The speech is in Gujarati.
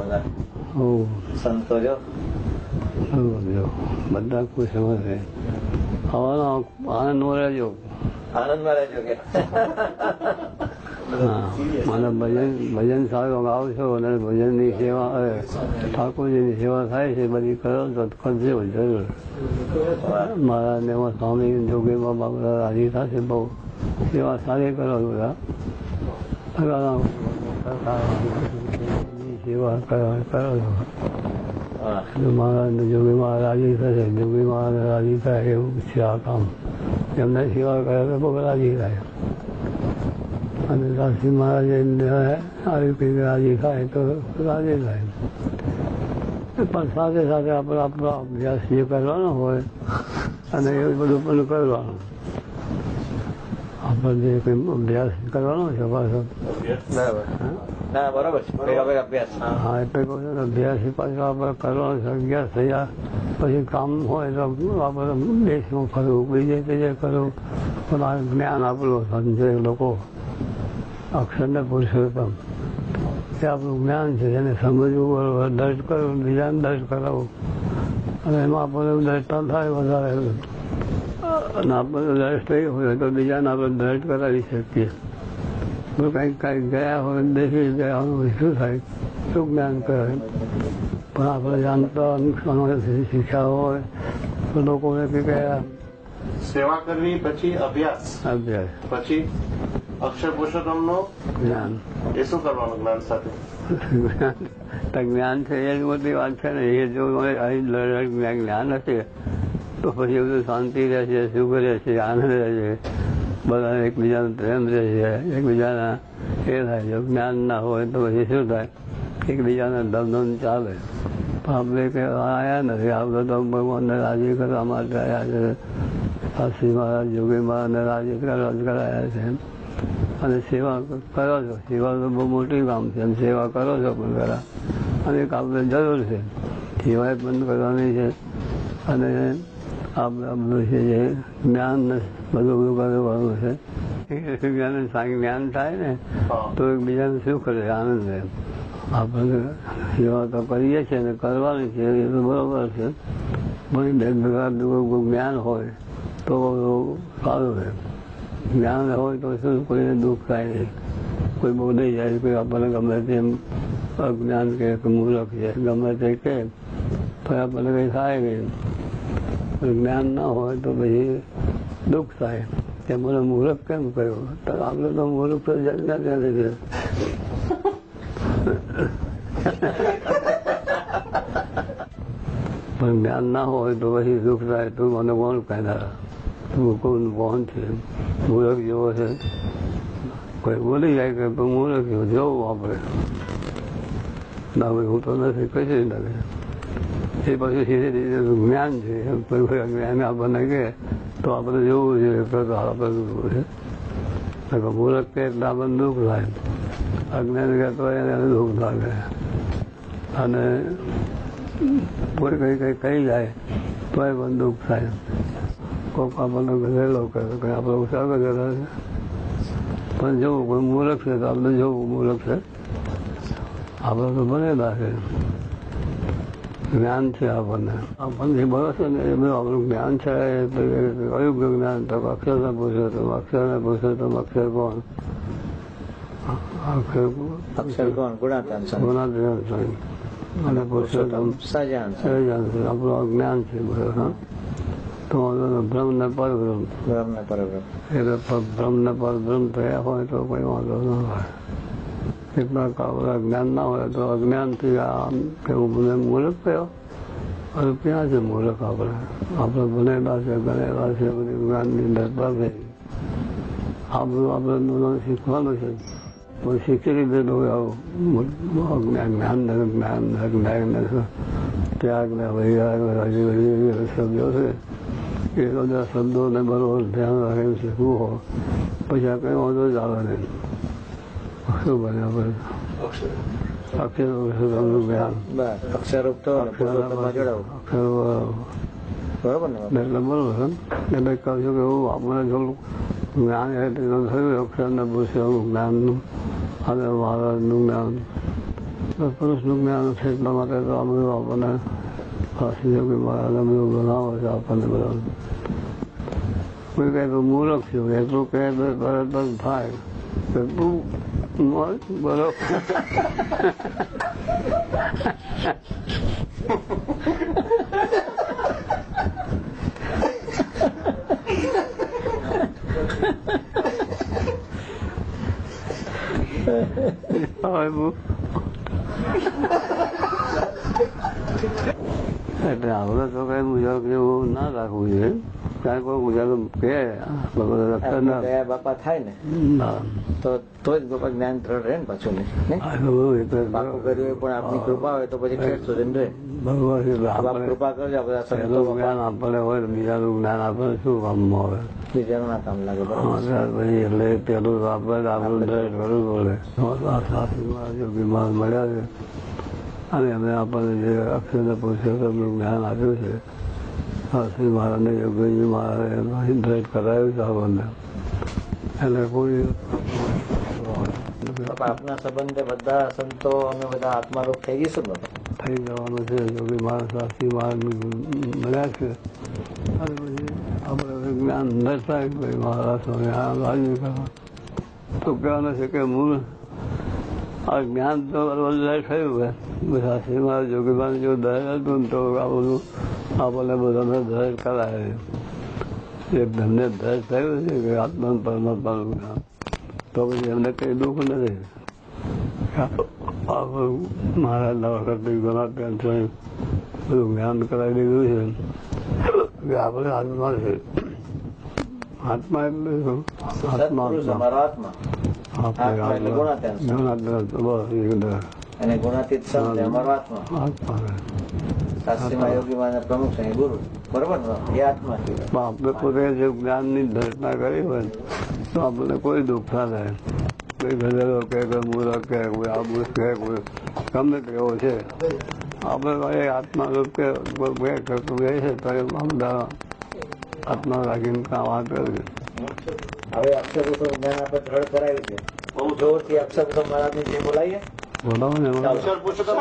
બધા સંતો જો બધા ખુશ છે. આનંદ માં રહેજો, આનંદમાં રહેજો કે મને ભજન સારું ગાવશો અને ભજનની સેવા ઠાકોરજીની સેવા થાય છે બધી કરો તો કરજો જરૂર. મારા ને સ્વામી જોગીમાં બાબા રાજી થશે. બહુ સેવા સારી કરો બધા સેવા કરો છો. મારા જોગીમાં રાજી થશે. જોગીમાં રાજી થાય એવું છે આ કામ. એમને સેવા કરે તો બહુ રાજી થાય. અને દાસી મહારાજ આવી રીતે રાજી થાય તો રાજી થાય. પણ સાથે સાથે આપણે આપણો અભ્યાસ જે કરવાનો હોય અને એવું બધું પણ કરવાનું. આપણે જે કંઈ અભ્યાસ કરવાનો છે પાછો હા એટલે કહું છું અભ્યાસ પાછો આપણે કરવાનો છે. અભ્યાસ થયા પછી કામ હોય તો આપણે દેશમાં ફરવું, બીજે ત્રીજે કરવું. પણ આ જ્ઞાન આપણું સમજે લોકો અક્ષરને પુરુષોત્તમ એ આપણું જ્ઞાન છે. એને સમજવું બરોબર, દર્શ કરવું, બીજાને દર્શ કરાવવું અને એમાં આપણને દર્શતા થાય વધારે. અને આપણને દર્શ થઈ હોય તો બીજાને આપણે દર્શ કરાવી શકીએ. કંઈક ગયા હોય દેખી ગયા હોય શું થાય, શું જ્ઞાન કહેવાય. પણ આપણે જાણતા શિક્ષા હોય તો લોકોને કે કયા સેવા કરવી, પછી અભ્યાસ, પછી અક્ષર પુરુષોત્તમ નું જ્ઞાન. એ શું કરવાનું જ્ઞાન સાથે? જ્ઞાન છે એ જ મોટી વાત છે ને. એ જો જ્ઞાન હશે તો પછી બધું શાંતિ રહેશે, સુખ રહેશે, આનંદ રહેશે, બધા એકબીજાનો પ્રેમ રહેશે, એકબીજાના એ થાય. જો જ્ઞાન ના હોય તો પછી શું થાય, એકબીજાને ધમધમ ચાલે. આપણે આવ્યા નથી, આપણે તો ભગવાનને રાજી કરવા માટે આવ્યા છે. શાસ્ત્રી મહારાજ યોગી મહારાજને રાજી કરાયા છે અને સેવા કરો છો. સેવા તો બહુ મોટી કામ છે. એમ સેવા કરો છો પણ ખરા અને એક આપણે જરૂર છે. સેવાએ બંધ કરવાની છે અને આપણે છે જે જ્ઞાન બધું કરવાનું છે. જ્ઞાન થાય ને તો એકબીજાને સુખ રહે, આનંદ રહે. આપણે સેવા તો કરીએ છીએ ને કરવાની છે એ તો બરોબર છે. પણ જ્ઞાન હોય તો સારું રહે. જ્ઞાન હોય તો શું કોઈને દુઃખ થાય નહીં. કોઈ બોલી જાય, કોઈ આપણને ગમે તેમ અજ્ઞાન કે મૂર્ખ છે ગમે તે કે તો આપણને કંઈ થાય નહીં. જ્ઞાન ના હોય તો પછી દુઃખ થાય. તે મને મૂર્ખ કેમ કહ્યું? તો આપણે તો મૂર્ખ તો જગ્યા ત્યાંથી છે. પણ જ્ઞાન ના હોય તો પછી દુઃખ થાય. તું મને કોણ કહેનારા? તું કોણ છે? મૂર્ખ જેવો છે. કોઈ બોલી જાય કે મૂર્ખ જેવો જોવું આપણે ના ભાઈ હું તો નથી કશી લાગે. એ પછી સીધી રીતે જ્ઞાન છે. કોઈ જ્ઞાન આપણને કહે તો આપણે જોવું જોઈએ તો આપણે જોવું છે. મૂર્ખ કે એટલે આપણને દુઃખ થાય. અજ્ઞાન કહેતો હોય એને દુઃખ લાગે. અને કોઈ કઈ કહી જાય તો એ પણ દુઃખ થાય. કોઈક આપણને ગધેડો કરે, કંઈ આપણે ઉત્સાહ ગધેડા છે. પણ જોવું કોઈ મૂર્ખ છે તો આપણે જોવું મૂર્ખ છે. આપણે તો બનેલા છે. જ્ઞાન છે આપણને. આપણને બરો છે ને એ બધું આપણું જ્ઞાન છે. કયું જ્ઞાન તો અક્ષરને પુરુષોત્તમ. અક્ષરને પુરુષોત્તમ. અક્ષર કોણ? અક્ષર કોણ? ગુણાત્મક અને પુરુષોત્તમ સજાન છે. આપણું અજ્ઞાન છે બધું. હા તો બ્રહ્મ ને પરબ્રહ્મ. બ્રહ્મ ને પરબ્રહ્મ એટલે બ્રહ્મ ને પરબ્રહ્મ થયા હોય તો કોઈ વાંધો ન હોય. એટલા જ્ઞાન ના હોય તો અજ્ઞાનથી આમ કેવું મને મૂર્ખ કયો? હવે ક્યાં છે મૂર્ખ? આપણે ભણેલા છે, ગણેલા છે, બધી જ્ઞાનની અંદર પાસે આપણું આપણે શીખવાનું છે. પણ શીખી લીધેલું આવું જ્ઞાન ત્યાગ ને વૈરાગ શબ્દો છે. એ બધા શબ્દોને બરોબર ધ્યાન રાખીને શીખવું હોય પછી આ કંઈ વાંધો જ આવે નહીં. શું બને આપણે અક્ષર જ્ઞાન અક્ષરરૂપ તો બરોબર ને? એટલે બરોબર એટલે કહું છું કે એવું આપણે થોડું જ્ઞાન એટલે થયું અક્ષરને પૂછ્યું જ્ઞાનનું અને મહારાજનું જ્ઞાન પુરુષનું જ્ઞાન છે એટલા માટે તો આ બધું આપણને ફાંસી યોગી મહારાજ બધું બનાવો છે આપણને બધા. કોઈ કહે તો મૂર્ખ છું એટલું કહે તો તરત જ થાય એટલું બરોબર. એટલે આપણે તો કઈ મુજબ જેવું ના રાખવું જોઈએ. કારણ કોઈ મુજબ કે બાપા થાય ને તો જ બાપા જ્ઞાન ત્રણ રહે ને પાછું નહીં બાપુ કર્યું પણ આપની કૃપા હોય તો પછી ખેડ સુધી રહે. ભગવાન કૃપા કરજો બધા સંતો જ્ઞાન આપણને હોય તો બીજાનું જ્ઞાન આપણને શું કામમાં આવે? બીજાનું ના કામ લાગે. પછી એટલે પેલું આપણે આપણું દરેક કરવું પડે. યોગીમાં મળ્યા છે અને એમને આપણને જે અક્ષર પુરુષોત્તમનું જ્ઞાન આપ્યું છે શ્રી મહારાજને યોગીજી મહારાજે દરેક કરાયું છે આપણને. એટલે કોઈ આપના સંબંધે બધા સંતો અમે બધા આત્મારૂપ થઈ ગઈશું ને થઈ જવાનું છે. યોગી મહારાજ શાસ્ત્રી મહારાજ મળ્યા છે અને પછી આપણે જ્ઞાન ન થાય ભાઈ મહારાજ સ્વામી રાજુ કરવા તો કહેવાનું છે કે મૂળ આ જ્ઞાન તો બધા થયું હોય શાસ્ત્રી મહારાજ યોગી મહારાજ જો દહેજ હતું ને તો આ બધું આપણને બધાને દહેજ કરાય. એક ધનને દહેજ થયું છે કે આત્મા પરમાત્માનું જ્ઞાન તો પછી એમને કઈ દુઃખ નથી. મહારાજના વખતથી ઘણા ટેન્શન બધું જ્ઞાન કરાવી દીધું છે કે આપણે આત્મા છે. આત્મા એટલે શું? આત્મા આપણે પોતે જો જ્ઞાનની દર્શના કરી હોય તો આપણને કોઈ દુઃખ ના થાય. કોઈ ગધેડો કે કોઈ મૂર્ખ કે કોઈ આબુસ કે કોઈ ગમે તેવો છે આપણે આત્મા કે છે તો બધા આત્મા રાખીને કામ વાત કર્યું. હવે અક્ષરપુરુષો જ્ઞાન આપણે દ્રઢ કરાવ્યું છે. બહુ જોરથી અક્ષરપુરુષો મહારાજને જે બોલાવીએ બોલાવો ને અક્ષર પુરુષોત્તમ